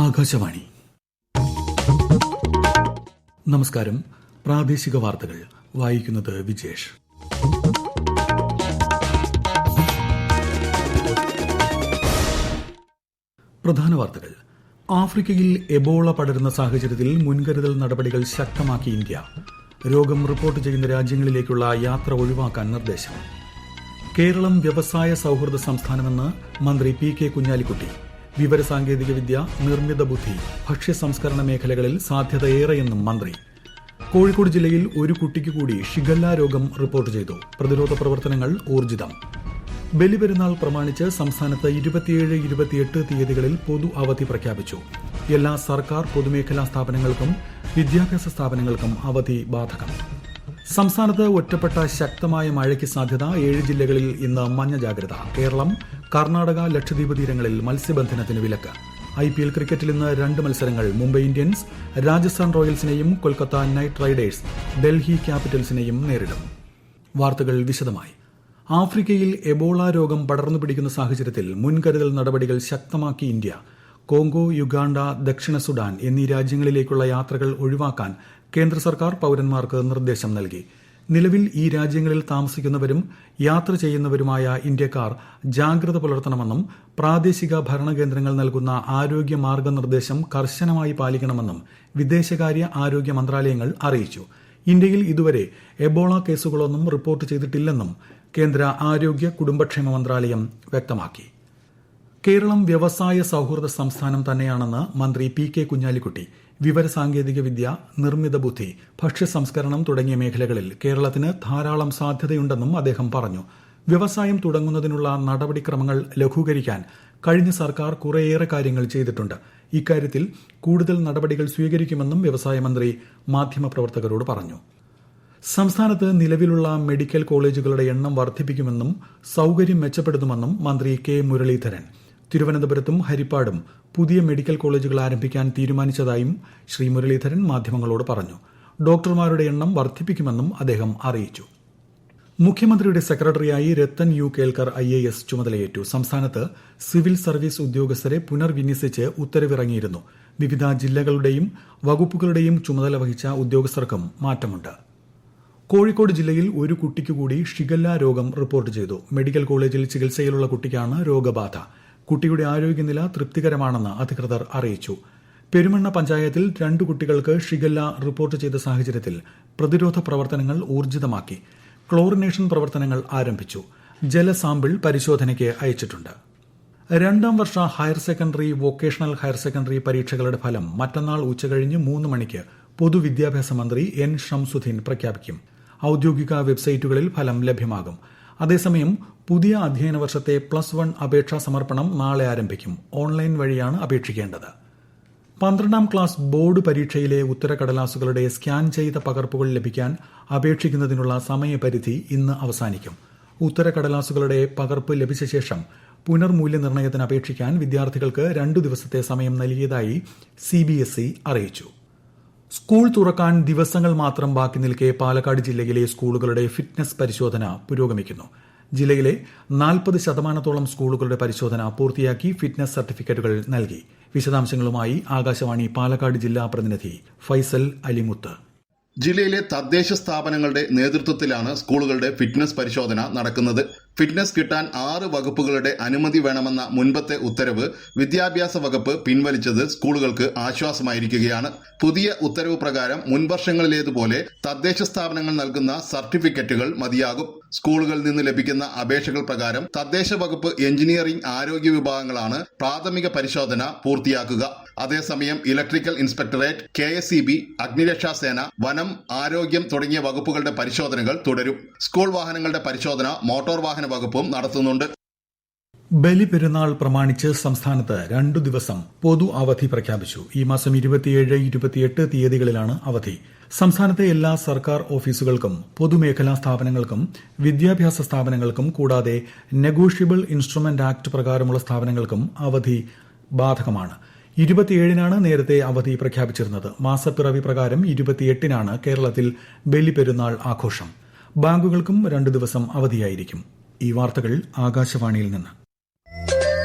ആകാശവാണി. നമസ്കാരം. പ്രാദേശിക വാർത്തകൾ വായിക്കുന്നത് വിജേഷ്. പ്രധാന വാർത്തകൾ. ആഫ്രിക്കയിൽ എബോള പടരുന്ന സാഹചര്യത്തിൽ മുൻകരുതൽ നടപടികൾ ശക്തമാക്കി ഇന്ത്യ. രോഗം റിപ്പോർട്ട് ചെയ്യുന്ന രാജ്യങ്ങളിലേക്കുള്ള യാത്ര ഒഴിവാക്കാൻ നിർദ്ദേശം. കേരളം വ്യവസായ സൌഹൃദ സംസ്ഥാനമെന്ന് മന്ത്രി പി.കെ. കുഞ്ഞാലിക്കുട്ടി. വിവരസാങ്കേതികവിദ്യ, നിർമ്മിത ബുദ്ധി, ഭക്ഷ്യ സംസ്കരണ മേഖലകളിൽ സാധ്യതയേറെയെന്നും മന്ത്രി. കോഴിക്കോട് ജില്ലയിൽ ഒരു കുട്ടിക്ക് കൂടി ഷിഗല്ല രോഗം റിപ്പോർട്ട് ചെയ്തു. പ്രതിരോധ പ്രവർത്തനങ്ങൾ ഊർജിതം. ബലിപെരുന്നാൾ പ്രമാണിച്ച് സംസ്ഥാനത്ത് 27, 28 തീയതികളിൽ പൊതു അവധി പ്രഖ്യാപിച്ചു. എല്ലാ സർക്കാർ പൊതുമേഖലാ സ്ഥാപനങ്ങൾക്കും വിദ്യാഭ്യാസ സ്ഥാപനങ്ങൾക്കും അവധി ബാധകം. സംസ്ഥാനത്ത് ഒറ്റപ്പെട്ട ശക്തമായ മഴയ്ക്ക് സാധ്യത. 7 ജില്ലകളിൽ ഇന്ന് മഞ്ഞ ജാഗ്രത. കേരളം, കർണാടക, ലക്ഷദ്വീപ് തീരങ്ങളിൽ മത്സ്യബന്ധനത്തിന് വിലക്ക്. IPL ക്രിക്കറ്റിൽ ഇന്ന് 2 മത്സരങ്ങൾ. മുംബൈ ഇന്ത്യൻസ് രാജസ്ഥാൻ റോയൽസിനെയും കൊൽക്കത്ത നൈറ്റ് റൈഡേഴ്സ് ഡൽഹി ക്യാപിറ്റൽസിനെയും നേരിടും. വാർത്തകൾ വിശദമായി. ആഫ്രിക്കയിൽ എബോള രോഗം പടർന്നു പിടിക്കുന്ന സാഹചര്യത്തിൽ മുൻകരുതൽ നടപടികൾ ശക്തമാക്കി ഇന്ത്യ. കോങ്കോ, യുഗാണ്ട, ദക്ഷിണ സുഡാൻ എന്നീ രാജ്യങ്ങളിലേക്കുള്ള യാത്രകൾ ഒഴിവാക്കാൻ കേന്ദ്ര സർക്കാർ പൌരന്മാർക്ക് നിർദ്ദേശം നൽകി. നിലവിൽ ഈ രാജ്യങ്ങളിൽ താമസിക്കുന്നവരും യാത്ര ചെയ്യുന്നവരുമായ ഇന്ത്യക്കാർ ജാഗ്രത പുലർത്തണമെന്നും പ്രാദേശിക ഭരണകേന്ദ്രങ്ങൾ നൽകുന്ന ആരോഗ്യ മാർഗനിർദ്ദേശം കർശനമായി പാലിക്കണമെന്നും വിദേശകാര്യ ആരോഗ്യ മന്ത്രാലയങ്ങൾ അറിയിച്ചു. ഇന്ത്യയിൽ ഇതുവരെ എബോള കേസുകളൊന്നും റിപ്പോർട്ട് ചെയ്തിട്ടില്ലെന്നും കേന്ദ്ര ആരോഗ്യ കുടുംബക്ഷേമ മന്ത്രാലയം വ്യക്തമാക്കി. കേരളം വ്യവസായ സൌഹൃദ സംസ്ഥാനം തന്നെയാണെന്ന് മന്ത്രി പി.കെ. കുഞ്ഞാലിക്കുട്ടി. വിവരസാങ്കേതികവിദ്യ, നിർമ്മിത ബുദ്ധി, ഭക്ഷ്യ സംസ്കരണം തുടങ്ങിയ മേഖലകളിൽ കേരളത്തിന് ധാരാളം സാധ്യതയുണ്ടെന്നും അദ്ദേഹം പറഞ്ഞു. വ്യവസായം തുടങ്ങുന്നതിനുള്ള നടപടിക്രമങ്ങൾ ലഘൂകരിക്കാൻ കഴിഞ്ഞ സർക്കാർ കുറേയേറെ കാര്യങ്ങൾ ചെയ്തിട്ടുണ്ട്. ഇക്കാര്യത്തിൽ കൂടുതൽ നടപടികൾ സ്വീകരിക്കുമെന്നും വ്യവസായ മന്ത്രി മാധ്യമപ്രവർത്തകരോട് പറഞ്ഞു. സംസ്ഥാനത്ത് നിലവിലുള്ള മെഡിക്കൽ കോളേജുകളുടെ എണ്ണം വർദ്ധിപ്പിക്കുമെന്നും സൌകര്യം മെച്ചപ്പെടുത്തുമെന്നും മന്ത്രി കെ. മുരളീധരൻ. തിരുവനന്തപുരത്തും ഹരിപ്പാടും പുതിയ മെഡിക്കൽ കോളേജുകൾ ആരംഭിക്കാൻ തീരുമാനിച്ചതായും ശ്രീ മുരളീധരൻ മാധ്യമങ്ങളോട് പറഞ്ഞു. ഡോക്ടർമാരുടെ എണ്ണം വർദ്ധിപ്പിക്കുമെന്നും അദ്ദേഹം അറിയിച്ചു. മുഖ്യമന്ത്രിയുടെ സെക്രട്ടറിയായി രത്തൻ യു കേൽക്കർ IAS ചുമതലയേറ്റു. സംസ്ഥാനത്ത് സിവിൽ സർവീസ് ഉദ്യോഗസ്ഥരെ പുനർവിന്യസിച്ച് ഉത്തരവിറങ്ങിയിരുന്നു. വിവിധ ജില്ലകളുടെയും വകുപ്പുകളുടെയും ചുമതല വഹിച്ച ഉദ്യോഗസ്ഥർക്കും മാറ്റമുണ്ട്. കോഴിക്കോട് ജില്ലയിൽ ഒരു കുട്ടിക്ക് കൂടി ഷിഗല്ല രോഗം റിപ്പോർട്ട് ചെയ്തു. മെഡിക്കൽ കോളേജിൽ ചികിത്സയിലുള്ള കുട്ടിക്കാണ് രോഗബാധ. കുട്ടിയുടെ ആരോഗ്യനില തൃപ്തികരമാണെന്ന് അധികൃതർ അറിയിച്ചു. പെരുമണ്ണ പഞ്ചായത്തിൽ 2 കുട്ടികൾക്ക് ഷിഗല്ല റിപ്പോർട്ട് ചെയ്ത സാഹചര്യത്തിൽ പ്രതിരോധ പ്രവർത്തനങ്ങൾ ഊർജിതമാക്കി. ക്ലോറിനേഷൻ പ്രവർത്തനങ്ങൾ ആരംഭിച്ചു. ജലസാമ്പിൾ പരിശോധനയ്ക്ക് അയച്ചിട്ടുണ്ട്. 2ാം വർഷ higher secondary, vocational higher secondary പരീക്ഷകളുടെ ഫലം മറ്റന്നാൾ ഉച്ചകഴിഞ്ഞ് 3 മണിക്ക് പൊതുവിദ്യാഭ്യാസ മന്ത്രി N. ഷംസുദ്ദീൻ പ്രഖ്യാപിക്കും. ഔദ്യോഗിക വെബ്സൈറ്റുകളിൽ ഫലം ലഭ്യമാകും. അതേസമയം പുതിയ അധ്യയന വർഷത്തെ +1 അപേക്ഷാ സമർപ്പണം നാളെ ആരംഭിക്കും. ഓൺലൈൻ വഴിയാണ് അപേക്ഷിക്കേണ്ടത്. 12ാം ക്ലാസ് ബോർഡ് പരീക്ഷയിലെ ഉത്തരക്കടലാസുകളുടെ സ്കാൻ ചെയ്ത പകർപ്പുകൾ ലഭിക്കാൻ അപേക്ഷിക്കുന്നതിനുള്ള സമയപരിധി ഇന്ന് അവസാനിക്കും. ഉത്തരക്കടലാസുകളുടെ പകർപ്പ് ലഭിച്ച ശേഷം പുനർമൂല്യനിർണ്ണയത്തിന് അപേക്ഷിക്കാൻ വിദ്യാർത്ഥികൾക്ക് 2 ദിവസത്തെ സമയം നൽകിയതായി CBSE അറിയിച്ചു. സ്കൂൾ തുറക്കാൻ ദിവസങ്ങൾ മാത്രം ബാക്കി നിൽക്കെ പാലക്കാട് ജില്ലയിലെ സ്കൂളുകളുടെ ഫിറ്റ്നസ് പരിശോധന പുരോഗമിക്കുന്നു. ജില്ലയിലെ 40% സ്കൂളുകളുടെ പരിശോധന പൂർത്തിയാക്കി ഫിറ്റ്നസ് സർട്ടിഫിക്കറ്റുകൾ നൽകി. വിശദാംശങ്ങളുമായി ആകാശവാണി പാലക്കാട് ജില്ലാ പ്രതിനിധി ഫൈസൽ അലിമുത്ത്. ജില്ലയിലെ തദ്ദേശ സ്ഥാപനങ്ങളുടെ നേതൃത്വത്തിലാണ് സ്കൂളുകളുടെ ഫിറ്റ്നസ് പരിശോധന നടക്കുന്നത്. ഫിറ്റ്നസ് കിട്ടാൻ 6 വകുപ്പുകളുടെ അനുമതി വേണമെന്ന മുൻപത്തെ ഉത്തരവ് വിദ്യാഭ്യാസ വകുപ്പ് പിൻവലിച്ചത് സ്കൂളുകൾക്ക് ആശ്വാസമായിരിക്കുകയാണ്. പുതിയ ഉത്തരവ് പ്രകാരം മുൻവർഷങ്ങളിലേതുപോലെ തദ്ദേശ സ്ഥാപനങ്ങൾ നൽകുന്ന സർട്ടിഫിക്കറ്റുകൾ മതിയാകും. സ്കൂളുകളിൽ നിന്ന് ലഭിക്കുന്ന അപേക്ഷകൾ പ്രകാരം തദ്ദേശ വകുപ്പ് എഞ്ചിനീയറിംഗ്, ആരോഗ്യ വിഭാഗങ്ങളാണ് പ്രാഥമിക പരിശോധന പൂർത്തിയാക്കുക. അതേസമയം ഇലക്ട്രിക്കൽ ഇൻസ്പെക്ടറേറ്റ്, KSEB, അഗ്നിരക്ഷാസേന, വനം, ആരോഗ്യം തുടങ്ങിയ വകുപ്പുകളുടെ പരിശോധനകൾ തുടരും. സ്കൂൾ വാഹനങ്ങളുടെ പരിശോധന മോട്ടോർ വാഹന വകുപ്പും നടത്തുന്നുണ്ട്. ബലിപെരുന്നാൾ പ്രമാണിച്ച് സംസ്ഥാനത്ത് 2 ദിവസം പൊതു അവധി പ്രഖ്യാപിച്ചു. ഈ മാസം 27, 28 തീയതികളിലാണ് അവധി. സംസ്ഥാനത്തെ എല്ലാ സർക്കാർ ഓഫീസുകൾക്കും പൊതുമേഖലാ സ്ഥാപനങ്ങൾക്കും വിദ്യാഭ്യാസ സ്ഥാപനങ്ങൾക്കും കൂടാതെ നെഗോഷ്യബിൾ ഇൻസ്ട്രുമെന്റ് ആക്ട് പ്രകാരമുള്ള സ്ഥാപനങ്ങൾക്കും അവധി ബാധകമാണ്. 27-നാണ് നേരത്തെ അവധി പ്രഖ്യാപിച്ചിരുന്നത്. മാസപ്പിറവി പ്രകാരം 28-നാണ് കേരളത്തിൽ ബലിപെരുന്നാൾ ആഘോഷം. ബാങ്കുകൾക്കും 2 ദിവസം അവധിയായിരിക്കും. ഈ വാർത്തകൾ ആകാശവാണിയിൽ നിന്ന്.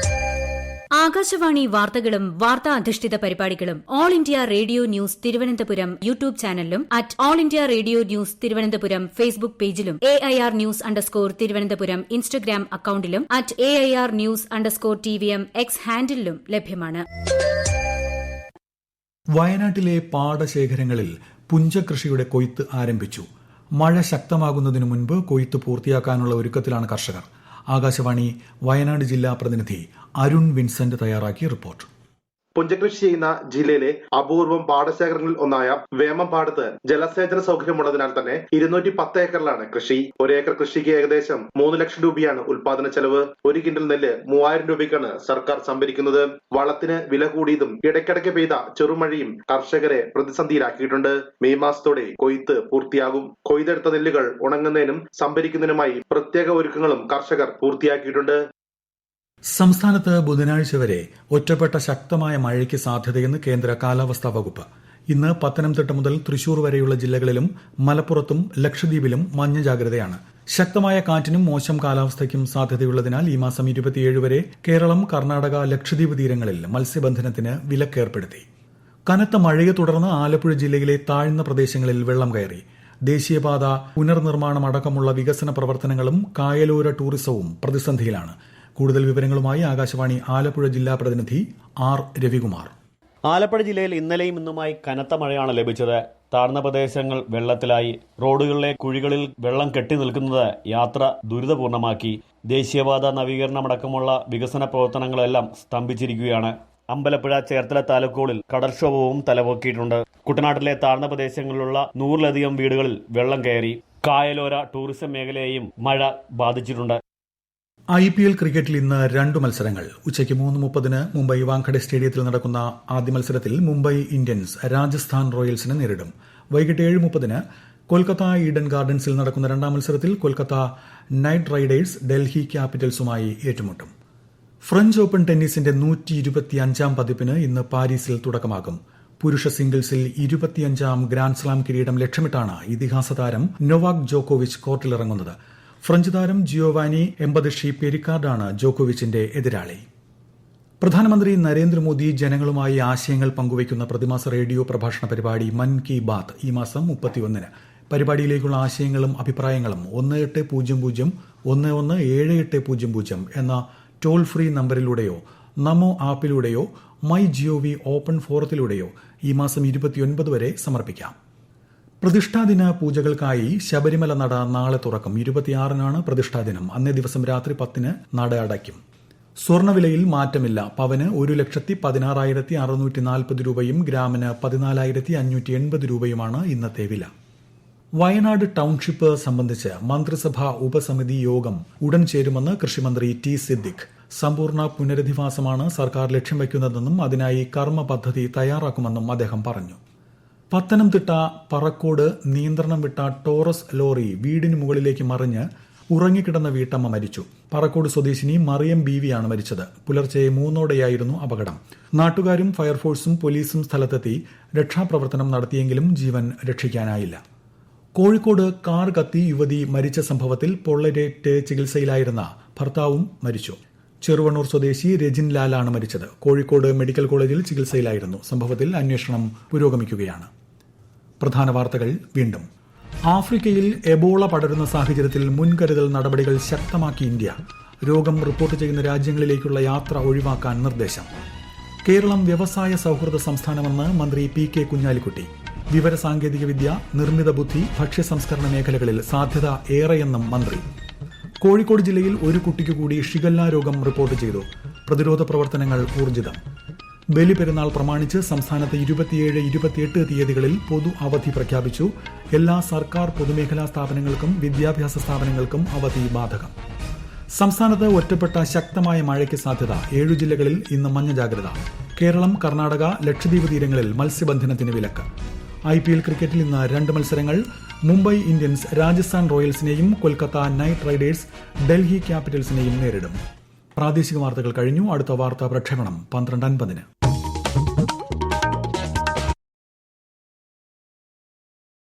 ആകാശവാണി വാർത്തകളും വാർത്താ അധിഷ്ഠിത പരിപാടികളും all India radio news Thiruvananthapuram YouTube ചാനലിലും at all India radio news Thiruvananthapuram Facebook പേജിലും AIR ന്യൂസ് _ ഇൻസ്റ്റഗ്രാം അക്കൌണ്ടിലും at AIR news _ TVM X ഹാൻഡിലും ലഭ്യമാണ്. വയനാട്ടിലെ പാടശേഖരങ്ങളിൽ പുഞ്ചകൃഷിയുടെ കൊയ്ത്ത് ആരംഭിച്ചു. മഴ ശക്തമാകുന്നതിനു മുൻപ് കൊയ്ത്ത് പൂർത്തിയാക്കാനുള്ള ഒരുക്കത്തിലാണ് കർഷകർ. ആകാശവാണി വയനാട് ജില്ലാ പ്രതിനിധി അരുൺ വിൻസെന്റ് തയ്യാറാക്കിയ റിപ്പോർട്ട്. പുഞ്ചകൃഷി ചെയ്യുന്ന ജില്ലയിലെ അപൂർവം പാടശേഖരങ്ങളിൽ ഒന്നായ വേമമ്പാടത്ത് ജലസേചന സൗകര്യമുള്ളതിനാൽ തന്നെ 210 ഏക്കറിലാണ് കൃഷി. 1 ഏക്കർ കൃഷിക്ക് ഏകദേശം 3 ലക്ഷം രൂപയാണ് ഉൽപാദന ചെലവ്. 1 കിൻഡൽ നെല്ല് 3000 രൂപയ്ക്കാണ് സർക്കാർ സംഭരിക്കുന്നത്. വളത്തിന് വില കൂടിയതും ഇടയ്ക്കിടയ്ക്ക് പെയ്ത ചെറുമഴയും കർഷകരെ പ്രതിസന്ധിയിലാക്കിയിട്ടുണ്ട്. മെയ് മാസത്തോടെ കൊയ്ത്ത് പൂർത്തിയാകും. കൊയ്തെടുത്ത നെല്ലുകൾ ഉണങ്ങുന്നതിനും സംഭരിക്കുന്നതിനുമായി പ്രത്യേക ഒരുക്കങ്ങളും കർഷകർ പൂർത്തിയാക്കിയിട്ടുണ്ട്. സംസ്ഥാനത്ത് ബുധനാഴ്ച വരെ ഒറ്റപ്പെട്ട ശക്തമായ മഴയ്ക്ക് സാധ്യതയെന്ന് കേന്ദ്ര കാലാവസ്ഥാ വകുപ്പ്. ഇന്ന് പത്തനംതിട്ട മുതൽ തൃശൂർ വരെയുള്ള ജില്ലകളിലും മലപ്പുറത്തും ലക്ഷദ്വീപിലും മഞ്ഞ ജാഗ്രതയാണ്. ശക്തമായ കാറ്റിനും മോശം കാലാവസ്ഥയ്ക്കും സാധ്യതയുള്ളതിനാൽ ഈ മാസം 27 വരെ കേരളം, കർണാടക, ലക്ഷദ്വീപ് തീരങ്ങളിൽ മത്സ്യബന്ധനത്തിന് വിലക്കേർപ്പെടുത്തി. കനത്ത മഴയെ തുടർന്ന് ആലപ്പുഴ ജില്ലയിലെ താഴ്ന്ന പ്രദേശങ്ങളിൽ വെള്ളം കയറി. ദേശീയപാത പുനർനിർമ്മാണം അടക്കമുള്ള വികസന പ്രവർത്തനങ്ങളും കായലോര ടൂറിസവും പ്രതിസന്ധിയിലാണ്. കൂടുതൽ വിവരങ്ങളുമായി ആകാശവാണി ആലപ്പുഴ ജില്ലാ പ്രതിനിധി ആർ രവികുമാർ. ആലപ്പുഴ ജില്ലയിൽ ഇന്നലെയും ഇന്നുമായി കനത്ത മഴയാണ് ലഭിച്ചത്. താഴ്ന്ന പ്രദേശങ്ങൾ വെള്ളത്തിലായി. റോഡുകളിലെ കുഴികളിൽ വെള്ളം കെട്ടി നിൽക്കുന്നത് യാത്ര ദുരിതപൂർണമാക്കി. ദേശീയപാത നവീകരണമടക്കമുള്ള വികസന പ്രവർത്തനങ്ങളെല്ലാം സ്തംഭിച്ചിരിക്കുകയാണ്. അമ്പലപ്പുഴ, ചേർത്തല താലൂക്കുകളിൽ കടൽക്ഷോഭവും തലപൊക്കിയിട്ടുണ്ട്. കുട്ടനാട്ടിലെ താഴ്ന്ന പ്രദേശങ്ങളിലുള്ള 100-ലധികം വീടുകളിൽ വെള്ളം കയറി. കായലോര ടൂറിസം മേഖലയെയും മഴ ബാധിച്ചിട്ടുണ്ട്. IPL ക്രിക്കറ്റിൽ ഇന്ന് 2 മത്സരങ്ങൾ. ഉച്ചയ്ക്ക് 3:30 മുംബൈ വാങ്കഡെ സ്റ്റേഡിയത്തിൽ നടക്കുന്ന ആദ്യ മത്സരത്തിൽ മുംബൈ ഇന്ത്യൻസ് രാജസ്ഥാൻ റോയൽസിനെ നേരിടും. വൈകിട്ട് 7:30 കൊൽക്കത്ത ഈഡൻ ഗാർഡൻസിൽ നടക്കുന്ന 2ാം മത്സരത്തിൽ കൊൽക്കത്ത നൈറ്റ് റൈഡേഴ്സ് ഡൽഹി ക്യാപിറ്റൽസുമായി ഏറ്റുമുട്ടും. ഫ്രഞ്ച് ഓപ്പൺ ടെന്നീസിന്റെ 125ാം പതിപ്പിന് ഇന്ന് പാരീസിൽ തുടക്കമാകും. പുരുഷ സിംഗിൾസിൽ 25ാം ഗ്രാൻഡ്സ്ലാം കിരീടം ലക്ഷ്യമിട്ടാണ് ഇതിഹാസ താരം നൊവാക് ജോക്കോവിച്ച് കോർട്ടിലിറങ്ങുന്നത്. ഫ്രഞ്ച് താരം ജിയോവാനി എംബദഷി പെരിക്കാർഡാണ് ജോക്കോവിച്ചിന്റെ എതിരാളി. പ്രധാനമന്ത്രി നരേന്ദ്രമോദി ജനങ്ങളുമായി ആശയങ്ങൾ പങ്കുവയ്ക്കുന്ന പ്രതിമാസ റേഡിയോ പ്രഭാഷണ പരിപാടി മൻ കി ബാത്ത് ഈ മാസം 31. പരിപാടിയിലേക്കുള്ള ആശയങ്ങളും അഭിപ്രായങ്ങളും 1800-117800 എന്ന ടോൾ ഫ്രീ നമ്പറിലൂടെയോ നമോ ആപ്പിലൂടെയോ മൈ ജിഒവി ഓപ്പൺ ഫോറത്തിലൂടെയോ ഈ മാസം 29 വരെ സമർപ്പിക്കാം. പ്രതിഷ്ഠാദിന പൂജകൾക്കായി ശബരിമല നട നാളെ തുറക്കും. 26-നാണ് പ്രതിഷ്ഠാദിനം. അന്നേ ദിവസം രാത്രി 10-ന് നട അടയ്ക്കും. സ്വർണ്ണവിലയിൽ മാറ്റമില്ല. പവന് 1,16,640 രൂപയും ഗ്രാമിന് 14,580 രൂപയുമാണ് ഇന്നത്തെ വില. വയനാട് ടൌൺഷിപ്പ് സംബന്ധിച്ച് മന്ത്രിസഭാ ഉപസമിതി യോഗം ഉടൻ ചേരുമെന്ന് കൃഷിമന്ത്രി ടി സിദ്ദിഖ്. സമ്പൂർണ്ണ പുനരധിവാസമാണ് സർക്കാർ ലക്ഷ്യം വയ്ക്കുന്നതെന്നും അതിനായി കർമ്മ പദ്ധതി തയ്യാറാക്കുമെന്നും അദ്ദേഹം പറഞ്ഞു. പത്തനംതിട്ട പറക്കോട് നിയന്ത്രണം വിട്ട ടോറസ് ലോറി വീടിന് മുകളിലേക്ക് മറിഞ്ഞ് ഉറങ്ങിക്കിടന്ന വീട്ടമ്മ മരിച്ചു. പറക്കോട് സ്വദേശിനി മറിയം ബീവിയാണ് മരിച്ചത്. പുലർച്ചെ 3:00-ഓടെയായിരുന്നു അപകടം. നാട്ടുകാരും ഫയർഫോഴ്സും പോലീസും സ്ഥലത്തെത്തി രക്ഷാപ്രവർത്തനം നടത്തിയെങ്കിലും ജീവൻ രക്ഷിക്കാനായില്ല. കോഴിക്കോട് കാർ കത്തി യുവതി മരിച്ച സംഭവത്തിൽ പൊള്ളലേറ്റ് ചികിത്സയിലായിരുന്ന ഭർത്താവും മരിച്ചു. ചെറുവണ്ണൂർ സ്വദേശി രജിൻ ലാലാണ് മരിച്ചത്. കോഴിക്കോട് മെഡിക്കൽ കോളേജിൽ ചികിത്സയിലായിരുന്നു. സംഭവത്തിൽ അന്വേഷണം പുരോഗമിക്കുകയാണ്. പ്രധാന വാർത്തകൾ വീണ്ടും. ആഫ്രിക്കയിൽ എബോള പടരുന്ന സാഹചര്യത്തിൽ മുൻകരുതൽ നടപടികൾ ശക്തമാക്കി ഇന്ത്യ. രോഗം റിപ്പോർട്ട് ചെയ്യുന്ന രാജ്യങ്ങളിലേക്കുള്ള യാത്ര ഒഴിവാക്കാൻ നിർദ്ദേശം. കേരളം വ്യവസായ സൌഹൃദ സംസ്ഥാനമെന്ന് മന്ത്രി PK കുഞ്ഞാലിക്കുട്ടി. വിവരസാങ്കേതികവിദ്യ, നിർമ്മിത ബുദ്ധി, ഭക്ഷ്യസംസ്കരണ മേഖലകളിൽ സാധ്യത ഏറെയെന്നും മന്ത്രി. കോഴിക്കോട് ജില്ലയിൽ ഒരു കുട്ടിക്ക് കൂടി ഷിഗല്ല രോഗം റിപ്പോർട്ട് ചെയ്തു. പ്രതിരോധ പ്രവർത്തനങ്ങൾ ഊർജിതം. ബലിപെരുന്നാൾ പ്രമാണിച്ച് സംസ്ഥാനത്ത് 27, 28 തീയതികളിൽ പൊതു അവധി പ്രഖ്യാപിച്ചു. എല്ലാ സർക്കാർ പൊതുമേഖലാ സ്ഥാപനങ്ങൾക്കും വിദ്യാഭ്യാസ സ്ഥാപനങ്ങൾക്കും അവധി ബാധകം. സംസ്ഥാനത്ത് ഒറ്റപ്പെട്ട ശക്തമായ മഴയ്ക്ക് സാധ്യത. 7 ജില്ലകളിൽ ഇന്ന് മഞ്ഞ ജാഗ്രത. കേരളം, കർണാടക, ലക്ഷദ്വീപ് തീരങ്ങളിൽ മത്സ്യബന്ധനത്തിന് വിലക്ക്. IPL ക്രിക്കറ്റിൽ ഇന്ന് 2 മത്സരങ്ങൾ. മുംബൈ ഇന്ത്യൻസ് രാജസ്ഥാൻ റോയൽസിനെയും കൊൽക്കത്ത നൈറ്റ് റൈഡേഴ്സ് ഡൽഹി ക്യാപിറ്റൽസിനെയും നേരിടും. പ്രാദേശിക വാർത്തകൾ കഴിഞ്ഞു. അടുത്ത വാർത്താ പ്രക്ഷേപണം 12:50-ന്.